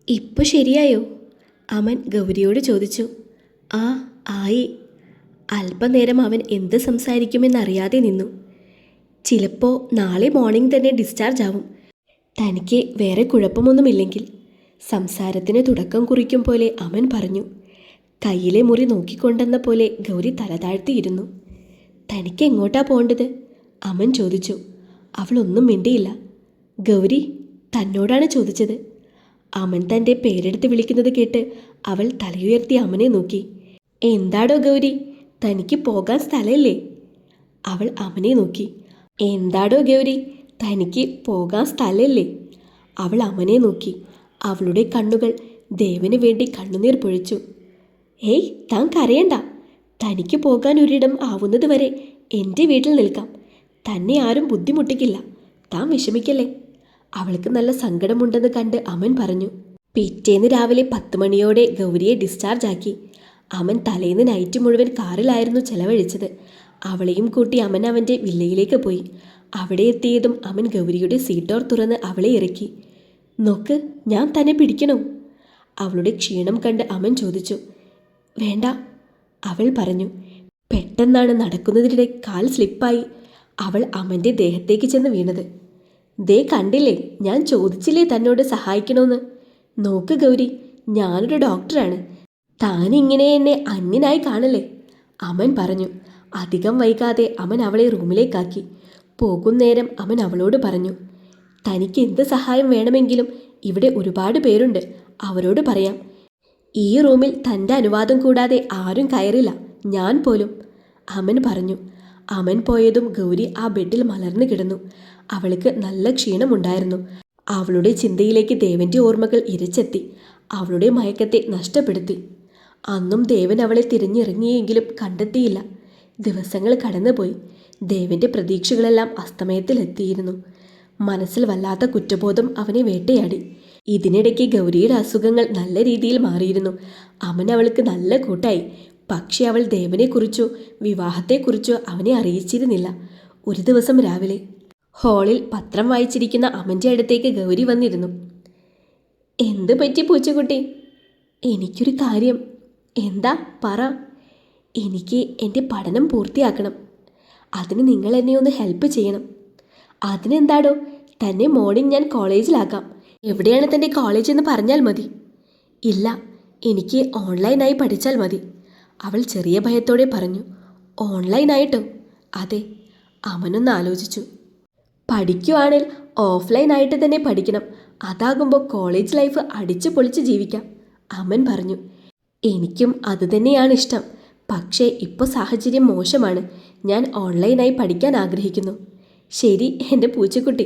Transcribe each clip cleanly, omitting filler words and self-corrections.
ഇപ്പൊ ശരിയായോ? അവൻ ഗൗരിയോട് ചോദിച്ചു. ആ, ആയി. അല്പനേരം അവൻ എന്ത് സംസാരിക്കുമെന്നറിയാതെ നിന്നു. ചിലപ്പോൾ നാളെ മോർണിംഗ് തന്നെ ഡിസ്ചാർജ് ആവും, തനിക്ക് വേറെ കുഴപ്പമൊന്നുമില്ലെങ്കിൽ. സംസാരത്തിന് തുടക്കം കുറിക്കും പോലെ അവൻ പറഞ്ഞു. കയ്യിലെ മുറി നോക്കിക്കൊണ്ടെന്ന പോലെ ഗൗരി തലതാഴ്ത്തിയിരുന്നു. തനിക്ക് എങ്ങോട്ടാ പോകേണ്ടത്? അവൻ ചോദിച്ചു. അവളൊന്നും മിണ്ടിയില്ല. ഗൗരി, തന്നോടാണ് ചോദിച്ചത്. അമൻ തൻ്റെ പേരെടുത്ത് വിളിക്കുന്നത് കേട്ട് അവൾ തലയുയർത്തി അമനെ നോക്കി. എന്താടോ ഗൗരി, തനിക്ക് പോകാൻ സ്ഥലമില്ലേ? അവൾ അമനെ നോക്കി. എന്താടോ ഗൗരി, തനിക്ക് പോകാൻ സ്ഥലമില്ലേ? അവൾ അമനെ നോക്കി. അവളുടെ കണ്ണുകൾ ദേവന് വേണ്ടി കണ്ണുനീർ പൊഴിച്ചു. ഏയ്, താൻ കരയണ്ട. തനിക്ക് പോകാൻ ഒരിടം ആവുന്നത് വരെ എൻ്റെ വീട്ടിൽ നിൽക്കാം. തന്നെ ആരും ബുദ്ധിമുട്ടിക്കില്ല. താൻ വിഷമിക്കല്ലേ. അവൾക്ക് നല്ല സങ്കടമുണ്ടെന്ന് കണ്ട് അമൻ പറഞ്ഞു. പിറ്റേന്ന് രാവിലെ 10 മണിയോടെ ഗൗരിയെ ഡിസ്ചാർജ് ആക്കി. അമൻ തലേന്ന് നൈറ്റ് മുഴുവൻ കാറിലായിരുന്നു ചെലവഴിച്ചത്. അവളെയും കൂട്ടി അമൻ അവൻ്റെ വില്ലയിലേക്ക് പോയി. അവിടെ എത്തിയതും അമൻ ഗൗരിയുടെ സീറ്റ് ഡോർ തുറന്ന് അവളെ ഇറക്കി. നോക്ക്, ഞാൻ തന്നെ പിടിക്കണോ? അവളുടെ ക്ഷീണം കണ്ട് അമൻ ചോദിച്ചു. വേണ്ട, അവൾ പറഞ്ഞു. പെട്ടെന്നാണ് നടക്കുന്നതിനിടെ കാൽ സ്ലിപ്പായി അവൾ അമൻ്റെ ദേഹത്തേക്ക് ചെന്ന് വീണത്. ദേ കണ്ടില്ലേ, ഞാൻ ചോദിച്ചില്ലേ തന്നോട് സഹായിക്കണമെന്ന്. നോക്ക് ഗൗരി, ഞാനൊരു ഡോക്ടറാണ്. താനിങ്ങനെ എന്നെ അന്യനായി കാണല്ലേ, അമൻ പറഞ്ഞു. അധികം വൈകാതെ അമൻ അവളെ റൂമിലേക്കാക്കി. പോകുന്നേരം അമൻ അവളോട് പറഞ്ഞു. തനിക്ക് എന്ത് സഹായം വേണമെങ്കിലും ഇവിടെ ഒരുപാട് പേരുണ്ട്, അവരോട് പറയാം. ഈ റൂമിൽ തൻ്റെ അനുവാദം കൂടാതെ ആരും കയറില്ല, ഞാൻ പോലും, അമൻ പറഞ്ഞു. അമൻ പോയതും ഗൗരി ആ ബെഡിൽ മലർന്നു കിടന്നു. അവൾക്ക് നല്ല ക്ഷീണമുണ്ടായിരുന്നു. അവളുടെ ചിന്തയിലേക്ക് ദേവൻ്റെ ഓർമ്മകൾ ഇരച്ചെത്തി. അവളുടെ മയക്കത്തെ നഷ്ടപ്പെടുത്തി. അന്നും ദേവൻ അവളെ തിരഞ്ഞിറങ്ങിയെങ്കിലും കണ്ടെത്തിയില്ല. ദിവസങ്ങൾ കടന്നുപോയി. ദേവൻ്റെ പ്രതീക്ഷകളെല്ലാം അസ്തമയത്തിലെത്തിയിരുന്നു. മനസ്സിൽ വല്ലാത്ത കുറ്റബോധം അവനെ വേട്ടയാടി. ഇതിനിടയ്ക്ക് ഗൗരിയുടെ അസുഖങ്ങൾ നല്ല രീതിയിൽ മാറിയിരുന്നു. അമൻ അവൾക്ക് നല്ല കൂട്ടായി. പക്ഷേ അവൾ ദേവനെക്കുറിച്ചോ വിവാഹത്തെക്കുറിച്ചോ അവനെ അറിയിച്ചിരുന്നില്ല. ഒരു ദിവസം രാവിലെ ഹാളിൽ പത്രം വായിച്ചിരിക്കുന്ന അമൻ്റെ അടുത്തേക്ക് ഗൗരി വന്നിരുന്നു. എന്ത് പറ്റി പൂച്ചക്കുട്ടി? എനിക്കൊരു കാര്യം. എന്താ, പറ. എനിക്ക് എൻ്റെ പഠനം പൂർത്തിയാക്കണം. അതിന് നിങ്ങൾ എന്നെ ഒന്ന് ഹെൽപ്പ് ചെയ്യണം. അതിനെന്താടോ, തന്നെ മോർണിംഗ് ഞാൻ കോളേജിലാക്കാം. എവിടെയാണ് തൻ്റെ കോളേജ് എന്ന് പറഞ്ഞാൽ മതി. ഇല്ല, എനിക്ക് ഓൺലൈനായി പഠിച്ചാൽ മതി, അവൾ ചെറിയ ഭയത്തോടെ പറഞ്ഞു. ഓൺലൈനായിട്ടോ? അതെ, അമനൊന്ന് ആലോചിച്ചു. പഠിക്കുവാണെങ്കിൽ ഓഫ്ലൈനായിട്ട് തന്നെ പഠിക്കണം. അതാകുമ്പോൾ കോളേജ് ലൈഫ് അടിച്ചു പൊളിച്ച് ജീവിക്കാം, അമൻ പറഞ്ഞു. എനിക്കും അതുതന്നെയാണ് ഇഷ്ടം. പക്ഷേ ഇപ്പോൾ സാഹചര്യം മോശമാണ്. ഞാൻ ഓൺലൈനായി പഠിക്കാൻ ആഗ്രഹിക്കുന്നു. ശരി എൻ്റെ പൂച്ചക്കുട്ടി,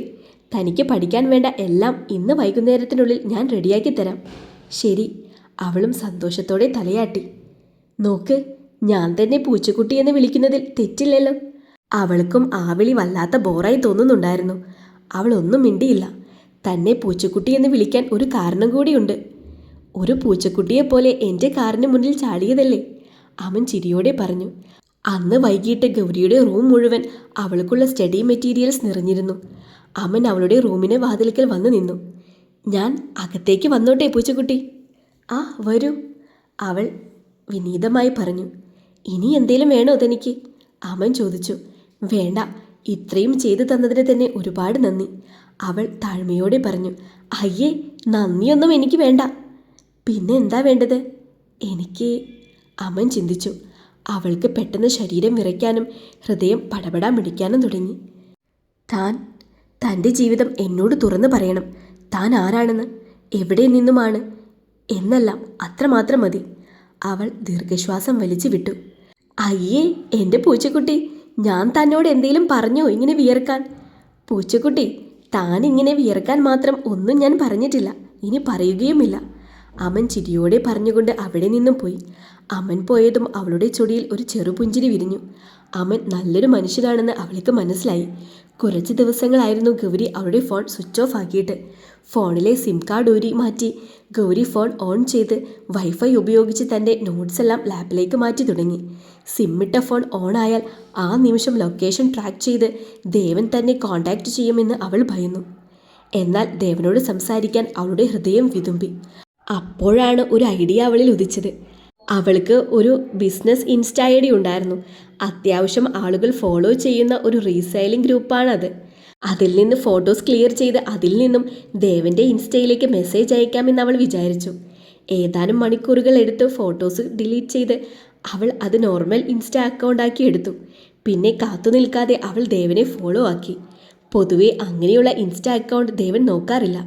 തനിക്ക് പഠിക്കാൻ വേണ്ട എല്ലാം ഇന്ന് വൈകുന്നേരത്തിനുള്ളിൽ ഞാൻ റെഡിയാക്കി തരാം. ശരി, അവളും സന്തോഷത്തോടെ തലയാട്ടി. നോക്ക്, ഞാൻ തന്നെ പൂച്ചക്കുട്ടി എന്ന് വിളിക്കുന്നതിൽ തെറ്റില്ലല്ലോ. അവൾക്കും ആ വിളി വല്ലാത്ത ബോറായി തോന്നുന്നുണ്ടായിരുന്നു. അവൾ ഒന്നും മിണ്ടിയില്ല. തന്നെ പൂച്ചക്കുട്ടി എന്ന് വിളിക്കാൻ ഒരു കാരണം കൂടിയുണ്ട്. ഒരു പൂച്ചക്കുട്ടിയെപ്പോലെ എൻ്റെ കാറിന് മുന്നിൽ ചാടിയതല്ലേ, അവൻ ചിരിയോടെ പറഞ്ഞു. അന്ന് വൈകിട്ട് ഗൗരിയുടെ റൂം മുഴുവൻ അവൾക്കുള്ള സ്റ്റഡി മെറ്റീരിയൽസ് നിറഞ്ഞിരുന്നു. അമൻ അവളുടെ റൂമിന് വാതിൽക്കൽ വന്നു നിന്നു. ഞാൻ അകത്തേക്ക് വന്നോട്ടെ പൂച്ചക്കുട്ടി? ആ, വരൂ, അവൾ വിനീതമായി പറഞ്ഞു. ഇനി എന്തേലും വേണോ തനിക്ക്? അമൻ ചോദിച്ചു. വേണ്ട, ഇത്രയും ചെയ്തു തന്നതിന് തന്നെ ഒരുപാട് നന്ദി, അവൾ താഴ്മയോടെ പറഞ്ഞു. അയ്യേ, നന്ദിയൊന്നും എനിക്ക് വേണ്ട. പിന്നെ എന്താ വേണ്ടത്? എനിക്ക്, അമൻ ചിന്തിച്ചു. അവൾക്ക് പെട്ടെന്ന് ശരീരം വിറയ്ക്കാനും ഹൃദയം പടപടാ മിടിക്കാനും തുടങ്ങി. തൻ്റെ ജീവിതം എന്നോട് തുറന്നു പറയണം. താൻ ആരാണെന്ന്, എവിടെ നിന്നുമാണ് എന്നെല്ലാം അത്രമാത്രം മതി. അവൾ ദീർഘശ്വാസം വലിച്ചു വിട്ടു. അയ്യേ എൻ്റെ പൂച്ചക്കുട്ടി, ഞാൻ തന്നോട് എന്തേലും പറഞ്ഞോ ഇങ്ങനെ വിയർക്കാൻ? പൂച്ചക്കുട്ടി, താൻ ഇങ്ങനെ വിയർക്കാൻ മാത്രം ഒന്നും ഞാൻ പറഞ്ഞിട്ടില്ല, ഇനി പറയുകയുമില്ല, അമൻ ചിരിയോടെ പറഞ്ഞുകൊണ്ട് അവിടെ നിന്നും പോയി. അമൻ പോയതും അവളുടെ ചൊടിയിൽ ഒരു ചെറുപുഞ്ചിരി വിരിഞ്ഞു. അമൻ നല്ലൊരു മനുഷ്യനാണെന്ന് അവൾക്ക് മനസ്സിലായി. കുറച്ച് ദിവസങ്ങളായിരുന്നു ഗൗരി അവളുടെ ഫോൺ സ്വിച്ച് ഓഫ് ആക്കിയിട്ട്. ഫോണിലെ സിം കാർഡ് ഊരി മാറ്റി ഗൗരി ഫോൺ ഓൺ ചെയ്ത് വൈഫൈ ഉപയോഗിച്ച് തൻ്റെ നോട്ട്സ് എല്ലാം ലാപ്പിലേക്ക് മാറ്റി തുടങ്ങി. സിമ്മിട്ട ഫോൺ ഓൺ ആയാൽ ആ നിമിഷം ലൊക്കേഷൻ ട്രാക്ക് ചെയ്ത് ദേവൻ തന്നെ കോൺടാക്റ്റ് ചെയ്യുമെന്ന് അവൾ ഭയന്നു. എന്നാൽ ദേവനോട് സംസാരിക്കാൻ അവളുടെ ഹൃദയം വിതുമ്പി. അപ്പോഴാണ് ഒരു ഐഡിയ അവളിൽ ഉദിച്ചത്. അവൾക്ക് ഒരു ബിസിനസ് ഇൻസ്റ്റ ഐ ഡി ഉണ്ടായിരുന്നു. അത്യാവശ്യം ആളുകൾ ഫോളോ ചെയ്യുന്ന ഒരു റീസെയിലിംഗ് ഗ്രൂപ്പാണത്. അതിൽ നിന്ന് ഫോട്ടോസ് ക്ലിയർ ചെയ്ത് അതിൽ നിന്നും ദേവൻ്റെ ഇൻസ്റ്റയിലേക്ക് മെസ്സേജ് അയക്കാമെന്ന് അവൾ വിചാരിച്ചു. ഏതാനും മണിക്കൂറുകൾ എടുത്ത് ഫോട്ടോസ് ഡിലീറ്റ് ചെയ്ത് അവൾ അത് നോർമൽ ഇൻസ്റ്റ അക്കൗണ്ടാക്കി എടുത്തു. പിന്നെ കാത്തു നിൽക്കാതെ അവൾ ദേവനെ ഫോളോ ആക്കി. പൊതുവെ അങ്ങനെയുള്ള ഇൻസ്റ്റ അക്കൗണ്ട് ദേവൻ നോക്കാറില്ല.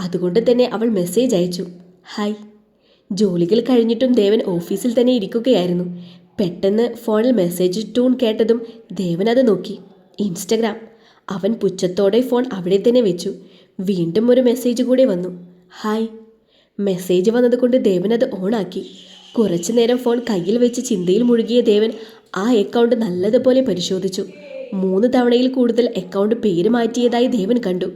അതുകൊണ്ട് തന്നെ അവൾ മെസ്സേജ് അയച്ചു, ഹായ്. ജോലികൾ കഴിഞ്ഞിട്ടും ദേവൻ ഓഫീസിൽ തന്നെ ഇരിക്കുകയായിരുന്നു. പെട്ടെന്ന് ഫോണിൽ മെസ്സേജ് ടൂൺ കേട്ടതും ദേവൻ അത് നോക്കി. ഇൻസ്റ്റഗ്രാം. അവൻ പുച്ഛത്തോടെ ഫോൺ അവിടെ തന്നെ വെച്ചു. വീണ്ടും ഒരു മെസ്സേജ് കൂടെ വന്നു, ഹായ്. മെസ്സേജ് വന്നതുകൊണ്ട് ദേവൻ അത് ഓണാക്കി. കുറച്ചു നേരം ഫോൺ കയ്യിൽ വെച്ച് ചിന്തയിൽ മുഴുകിയ ദേവൻ ആ അക്കൗണ്ട് നല്ലതുപോലെ പരിശോധിച്ചു. 3 തവണയിൽ കൂടുതൽ അക്കൗണ്ട് പേര് മാറ്റിയതായി ദേവൻ കണ്ടു.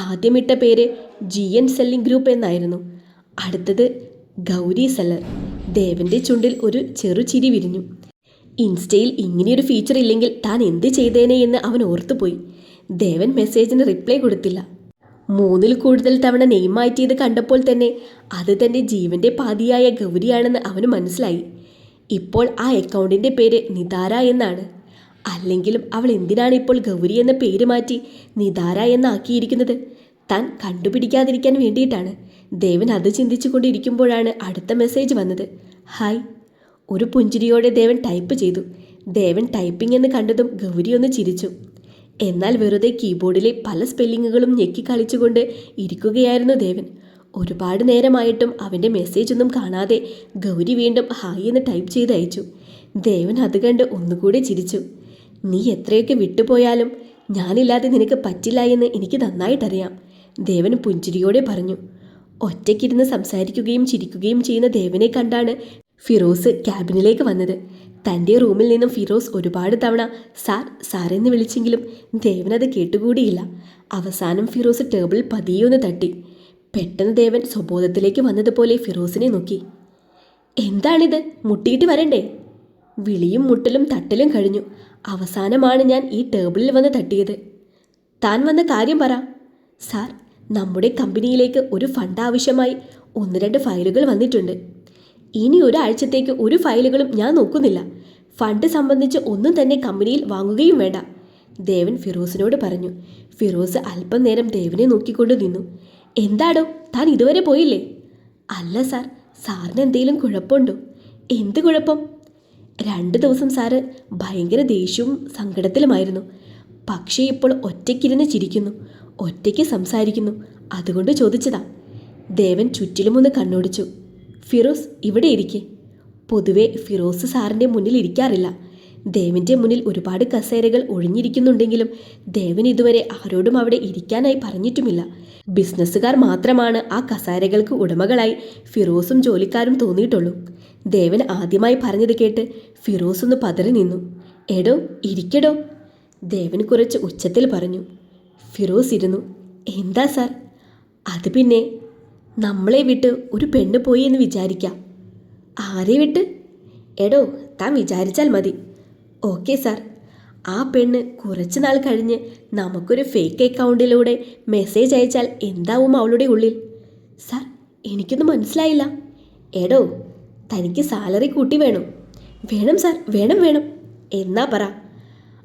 ആദ്യമിട്ട പേര് GN സെല്ലിംഗ് ഗ്രൂപ്പ് എന്നായിരുന്നു. അടുത്തത് ഗൗരി സെല്ലർ. ദേവൻ്റെ ചുണ്ടിൽ ഒരു ചെറുചിരി വിരിഞ്ഞു. ഇൻസ്റ്റയിൽ ഇങ്ങനെയൊരു ഫീച്ചർ ഇല്ലെങ്കിൽ താൻ എന്ത് ചെയ്തേനെ എന്ന് അവൻ ഓർത്തുപോയി. ദേവൻ മെസ്സേജിന് റിപ്ലൈ കൊടുത്തില്ല. 3-ൽ കൂടുതൽ തവണ നെയിം മാറ്റിയത് കണ്ടപ്പോൾ തന്നെ അത് തൻ്റെ ജീവൻ്റെ പാതിയായ ഗൗരിയാണെന്ന് അവന് മനസ്സിലായി. ഇപ്പോൾ ആ അക്കൗണ്ടിൻ്റെ പേര് നിതാര എന്നാണ്. അല്ലെങ്കിലും അവൾ എന്തിനാണ് ഇപ്പോൾ ഗൗരി എന്ന പേര് മാറ്റി നിതാര എന്നാക്കിയിരിക്കുന്നത്? താൻ കണ്ടുപിടിക്കാതിരിക്കാൻ വേണ്ടിയിട്ടാണ്. ദേവൻ അത് ചിന്തിച്ചു കൊണ്ടിരിക്കുമ്പോഴാണ് അടുത്ത മെസ്സേജ് വന്നത്, ഹായ്. ഒരു പുഞ്ചിരിയോടെ ദേവൻ ടൈപ്പ് ചെയ്തു. ദേവൻ ടൈപ്പിംഗ് എന്ന് കണ്ടതും ഗൗരി ഒന്ന് ചിരിച്ചു. എന്നാൽ വെറുതെ കീബോർഡിലെ പല സ്പെല്ലിങ്ങുകളും ഞെക്കി കളിച്ചുകൊണ്ട് ഇരിക്കുകയായിരുന്നു ദേവൻ. ഒരുപാട് നേരമായിട്ടും അവൻ്റെ മെസ്സേജ് ഒന്നും കാണാതെ ഗൗരി വീണ്ടും ഹായ് എന്ന് ടൈപ്പ് ചെയ്ത് അയച്ചു. ദേവൻ അത് കണ്ട് ഒന്നുകൂടെ ചിരിച്ചു. നീ എത്രയൊക്കെ വിട്ടുപോയാലും ഞാനില്ലാതെ നിനക്ക് പറ്റില്ല എന്ന് എനിക്ക് നന്നായിട്ടറിയാം, ദേവൻ പുഞ്ചിരിയോടെ പറഞ്ഞു. ഒറ്റയ്ക്കിരുന്ന് സംസാരിക്കുകയും ചിരിക്കുകയും ചെയ്യുന്ന ദേവനെ കണ്ടാണ് ഫിറോസ് ക്യാബിനിലേക്ക് വന്നത്. തൻ്റെ റൂമിൽ നിന്നും ഫിറോസ് ഒരുപാട് തവണ സാർ സാറെന്ന് വിളിച്ചെങ്കിലും ദേവൻ അത് കേട്ടുകൂടിയില്ല. അവസാനം ഫിറോസ് ടേബിൾ പതിയൊന്ന് തട്ടി. പെട്ടെന്ന് ദേവൻ സ്വബോധത്തിലേക്ക് വന്നതുപോലെ ഫിറോസിനെ നോക്കി. എന്താണിത്, മുട്ടിയിട്ട് വരണ്ടേ? വിളിയും മുട്ടലും തട്ടലും കഴിഞ്ഞു. അവസാനമാണ് ഞാൻ ഈ ടേബിളിൽ വന്ന് തട്ടിയത്. താൻ വന്ന കാര്യം പറ. സാർ, നമ്മുടെ കമ്പനിയിലേക്ക് ഒരു ഫണ്ട് ആവശ്യമായി 1-2 ഫയലുകൾ വന്നിട്ടുണ്ട്. ഇനി ഒരാഴ്ചത്തേക്ക് ഒരു ഫയലുകളും ഞാൻ നോക്കുന്നില്ല. ഫണ്ട് സംബന്ധിച്ച് ഒന്നും തന്നെ കമ്പനിയിൽ വാങ്ങുകയും വേണ്ട, ദേവൻ ഫിറോസിനോട് പറഞ്ഞു. ഫിറോസ് അല്പം നേരം ദേവനെ നോക്കിക്കൊണ്ട് നിന്നു. എന്താടോ, താൻ ഇതുവരെ പോയില്ലേ? അല്ല സാർ, സാറിന് എന്തെങ്കിലും കുഴപ്പമുണ്ടോ? എന്ത് കുഴപ്പം? 2 ദിവസം സാറ് ഭയങ്കര ദേഷ്യവും സങ്കടത്തിലുമായിരുന്നു. പക്ഷേ ഇപ്പോൾ ഒറ്റയ്ക്കിരുന്ന് ചിരിക്കുന്നു, ഒറ്റയ്ക്ക് സംസാരിക്കുന്നു. അതുകൊണ്ട് ചോദിച്ചതാ. ദേവൻ ചുറ്റിലുമൊന്ന് കണ്ണോടിച്ചു. ഫിറോസ്, ഇവിടെ ഇരിക്കെ. പൊതുവെ ഫിറോസ് സാറിൻ്റെ മുന്നിൽ ഇരിക്കാറില്ല. ദേവൻ്റെ മുന്നിൽ ഒരുപാട് കസേരകൾ ഒഴിഞ്ഞിരിക്കുന്നുണ്ടെങ്കിലും ദേവൻ ഇതുവരെ ആരോടും അവിടെ ഇരിക്കാനായി പറഞ്ഞിട്ടുമില്ല. ബിസിനസ്സുകാർ മാത്രമാണ് ആ കസേരകൾക്ക് ഉടമകളായി ഫിറോസും ജോലിക്കാരും തോന്നിയിട്ടുള്ളൂ. ദേവൻ ആദ്യമായി പറഞ്ഞത് കേട്ട് ഫിറോസ് ഒന്ന് പതറി നിന്നു. എടോ, ഇരിക്കടോ, ദേവൻ കുറച്ച് ഉച്ചത്തിൽ പറഞ്ഞു. ഫിറോസ് ഇരുന്നു. എന്താ സാർ? അത് പിന്നെ, നമ്മളെ വിട്ട് ഒരു പെണ്ണ് പോയി എന്ന് വിചാരിക്കാം. ആരെ വിട്ട്? എടോ, താൻ വിചാരിച്ചാൽ മതി. Okay sir. ആ പെണ്ണ് കുറച്ച് നാൾ കഴിഞ്ഞ് നമുക്കൊരു ഫേക്ക് അക്കൗണ്ടിലൂടെ മെസ്സേജ് അയച്ചാൽ എന്താവും അവളുടെ ഉള്ളിൽ? സാർ, എനിക്കൊന്നും മനസ്സിലായില്ല. എടോ, തനിക്ക് സാലറി കൂട്ടി വേണം? വേണം സാർ, വേണം വേണം. എന്നാ പറ.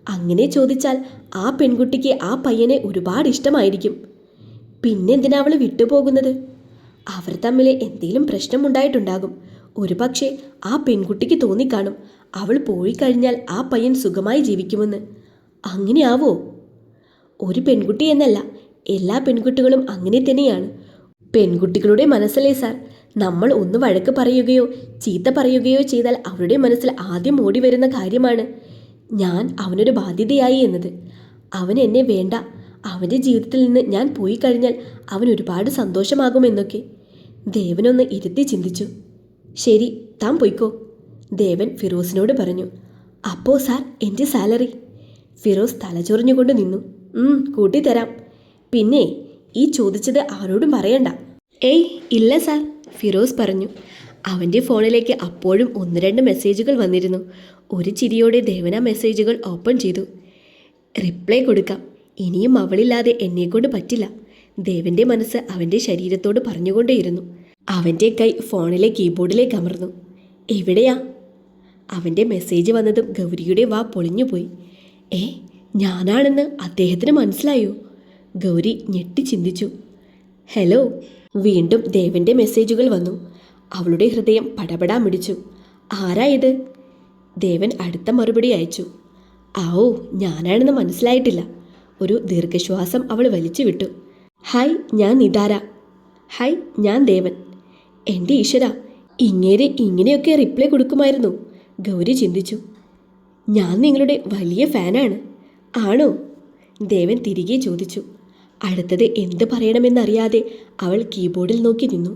അങ്ങനെ ചോദിച്ചാൽ ആ പെൺകുട്ടിക്ക് ആ പയ്യനെ ഒരുപാട് ഇഷ്ടമായിരിക്കും. പിന്നെന്തിനാ അവൾ വിട്ടുപോകുന്നത്? അവർ തമ്മിൽ എന്തെങ്കിലും പ്രശ്നമുണ്ടായിട്ടുണ്ടാകും. ഒരുപക്ഷെ ആ പെൺകുട്ടിക്ക് തോന്നിക്കാണും അവൾ പോയി കഴിഞ്ഞാൽ ആ പയ്യൻ സുഖമായി ജീവിക്കുമെന്ന്. അങ്ങനെയാവോ? ഒരു പെൺകുട്ടി എന്നല്ല, എല്ലാ പെൺകുട്ടികളും അങ്ങനെ തന്നെയാണ്. പെൺകുട്ടികളുടെ മനസ്സല്ലേ സാർ. നമ്മൾ ഒന്ന് വഴക്ക് പറയുകയോ ചീത്ത പറയുകയോ ചെയ്താൽ അവരുടെ മനസ്സിൽ ആദ്യം ഓടി വരുന്ന കാര്യമാണ് ഞാൻ അവനൊരു ബാധ്യതയായി എന്നത്. അവൻ എന്നെ വേണ്ട, അവൻ്റെ ജീവിതത്തിൽ നിന്ന് ഞാൻ പോയി കഴിഞ്ഞാൽ അവൻ ഒരുപാട് സന്തോഷമാകുമെന്നൊക്കെ. ദേവനൊന്ന് ഇരുത്തി ചിന്തിച്ചു. ശരി, താൻ പൊയ്ക്കോ, ദേവൻ ഫിറോസിനോട് പറഞ്ഞു. അപ്പോൾ സാർ, എൻ്റെ സാലറി? ഫിറോസ് തലചൊറിഞ്ഞുകൊണ്ട് നിന്നു. കൂട്ടിത്തരാം. പിന്നെ ഈ ചോദിച്ചത് ആരോടും പറയണ്ട. ഏയ് ഇല്ല സാർ, ഫിറോസ് പറഞ്ഞു. അവൻ്റെ ഫോണിലേക്ക് അപ്പോഴും 1-2 മെസ്സേജുകൾ വന്നിരുന്നു. ഒരു ചിരിയോടെ ദേവൻ ആ മെസ്സേജുകൾ ഓപ്പൺ ചെയ്തു. റിപ്ലൈ കൊടുക്കാം, ഇനിയും അവളില്ലാതെ എന്നെക്കൊണ്ട് പറ്റില്ല, ദേവൻ്റെ മനസ്സ് അവൻ്റെ ശരീരത്തോട് പറഞ്ഞുകൊണ്ടേയിരുന്നു. അവൻ്റെ കൈ ഫോണിലെ കീബോർഡിലേക്ക് അമർന്നു. എവിടെയാ? അവൻ്റെ മെസ്സേജ് വന്നതും ഗൗരിയുടെ വാ പൊളിഞ്ഞുപോയി. ഞാനാണെന്ന് അദ്ദേഹത്തിന് മനസ്സിലായോ? ഗൗരി ഞെട്ടി ചിന്തിച്ചു. ഹലോ. വീണ്ടും ദേവൻ്റെ മെസ്സേജുകൾ വന്നു. അവളുടെ ഹൃദയം പടപടാ മിടിച്ചു. ആരാ ഇത്? ദേവൻ അടുത്ത മറുപടി അയച്ചു. ഞാനാണെന്ന് മനസ്സിലായിട്ടില്ല. ഒരു ദീർഘശ്വാസം അവൾ വലിച്ചു വിട്ടു. ഹായ്, ഞാൻ നിതാര. ഹായ്, ഞാൻ ദേവൻ. എൻ്റെ ഈശ്വര, ഇങ്ങനെയൊക്കെ റിപ്ലൈ കൊടുക്കുമായിരുന്നു, ഗൗരി ചിന്തിച്ചു. ഞാൻ നിങ്ങളുടെ വലിയ ഫാനാണ്. ആണോ? ദേവൻ തിരികെ ചോദിച്ചു. അടുത്തത് എന്ത് പറയണമെന്നറിയാതെ അവൾ കീബോർഡിൽ നോക്കി നിന്നു.